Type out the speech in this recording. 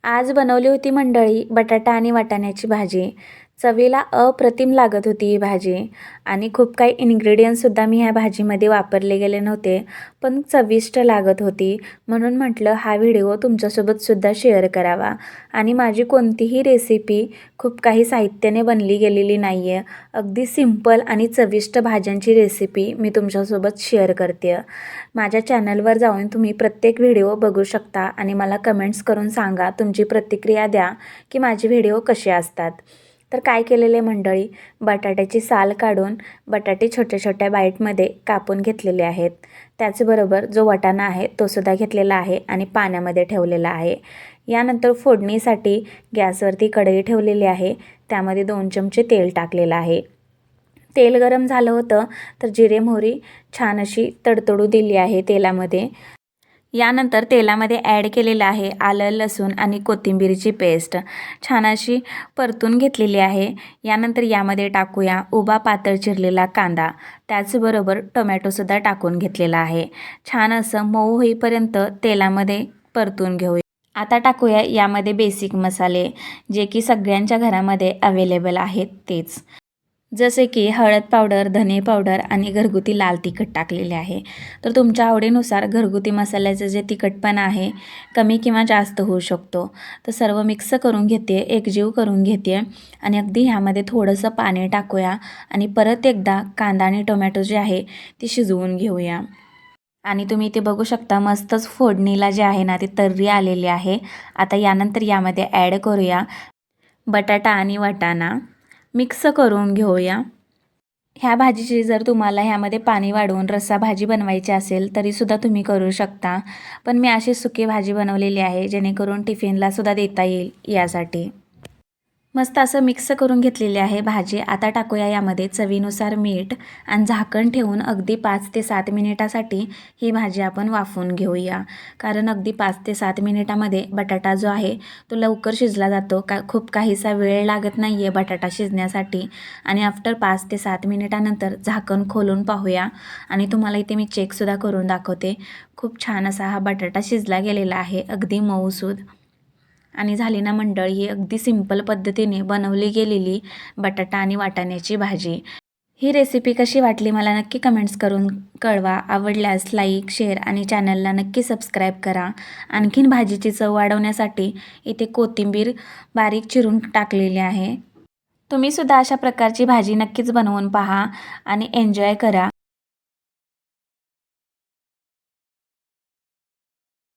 आज बनवली होती मंडळी बटाटा आणि वाटाण्याची भाजी. चवीला अप्रतिम लागत होती ही भाजी आणि खूप काही इन्ग्रेडियंट्ससुद्धा मी ह्या भाजीमध्ये वापरले गेले नव्हते, पण चविष्ट लागत होती. म्हणून म्हटलं हा व्हिडिओ तुमच्यासोबतसुद्धा शेअर करावा. आणि माझी कोणतीही रेसिपी खूप काही साहित्याने बनली गेलेली नाही आहे. अगदी सिंपल आणि चविष्ट भाज्यांची रेसिपी मी तुमच्यासोबत शेअर करते. माझ्या चॅनलवर जाऊन तुम्ही प्रत्येक व्हिडिओ बघू शकता आणि मला कमेंट्स करून सांगा, तुमची प्रतिक्रिया द्या की माझे व्हिडिओ कसे असतात. तर काय केलेले मंडळी, बटाट्याची साल काढून बटाटे छोट्या छोट्या बाईटमध्ये कापून घेतलेले आहेत. त्याचबरोबर जो वाटाणा आहे तो सुद्धा घेतलेला आहे आणि पाण्यामध्ये ठेवलेला आहे. यानंतर फोडणीसाठी गॅसवरती कढई ठेवलेली आहे. त्यामध्ये 2 चमचे तेल टाकलेलं आहे. तेल गरम झालं होतं तर जिरे मोहरी छान अशी तडतडू दिली आहे तेलामध्ये. यानंतर तेलामध्ये ॲड केलेलं आहे आलं, लसूण आणि कोथिंबीरची पेस्ट. छान अशी परतून घेतलेली आहे. यानंतर यामध्ये टाकूया उभा पातळ चिरलेला कांदा. त्याचबरोबर टोमॅटोसुद्धा टाकून घेतलेला आहे. छान असं मऊ होईपर्यंत तेलामध्ये परतून घेऊया. आता टाकूया यामध्ये बेसिक मसाले, जे की सगळ्यांच्या घरामध्ये अवेलेबल आहेत तेच. जसे की हळद पावडर, धने पावडर आणि घरगुती लाल तिखट टाकलेले आहे. तर तुमच्या आवडीनुसार घरगुती मसाल्याचं जे तिखटपणा आहे कमी किंवा जास्त होऊ शकतो. तर सर्व मिक्स करून घेते, एकजीव करून घेते आणि अगदी ह्यामध्ये थोडंसं पाणी टाकूया आणि परत एकदा कांदा आणि टोमॅटो जे आहे ते शिजवून घेऊया. आणि तुम्ही इथे बघू शकता मस्तच फोडणीला जे आहे ना ते तर्री आलेली आहे. आता यानंतर यामध्ये ॲड करूया बटाटा आणि वाटाणा. मिक्स करून घेऊया. ह्या भाजीची जर तुम्हाला ह्यामध्ये पाणी वाढवून रस्सा भाजी बनवायची असेल तरीसुद्धा तुम्ही करू शकता. पण मी अशी सुकी भाजी बनवलेली आहे जेणेकरून टिफिनलासुद्धा देता येईल यासाठी. मस्त असं मिक्स करून घेतलेली आहे भाजी. आता टाकूया यामध्ये चवीनुसार मीठ आणि झाकण ठेवून अगदी 5 ते 7 मिनिटासाठी ही भाजी आपण वाफवून घेऊया. कारण अगदी 5 ते 7 मिनिटामध्ये बटाटा जो आहे तो लवकर शिजला जातो. खूप काहीसा वेळ लागत नाही आहे बटाटा शिजण्यासाठी. आणि आफ्टर 5 ते 7 मिनिटानंतर झाकण खोलून पाहूया आणि तुम्हाला इथे मी चेकसुद्धा करून दाखवते. खूप छान असा हा बटाटा शिजला गेलेला आहे, अगदी मऊसूद. आणि झाली ना मंडळी ही अगदी सिंपल पद्धतीने बनवली गेलेली बटाटा आणि वाटाण्याची भाजी. ही रेसिपी कशी वाटली मला नक्की कमेंट्स करून कळवा. आवडल्यास लाईक, शेअर आणि चॅनलला नक्की सबस्क्राईब करा. आणखीन भाजीची चव वाढवण्यासाठी इथे कोथिंबीर बारीक चिरून टाकलेली आहे. तुम्हीसुद्धा अशा प्रकारची भाजी नक्कीच बनवून पहा आणि एन्जॉय करा.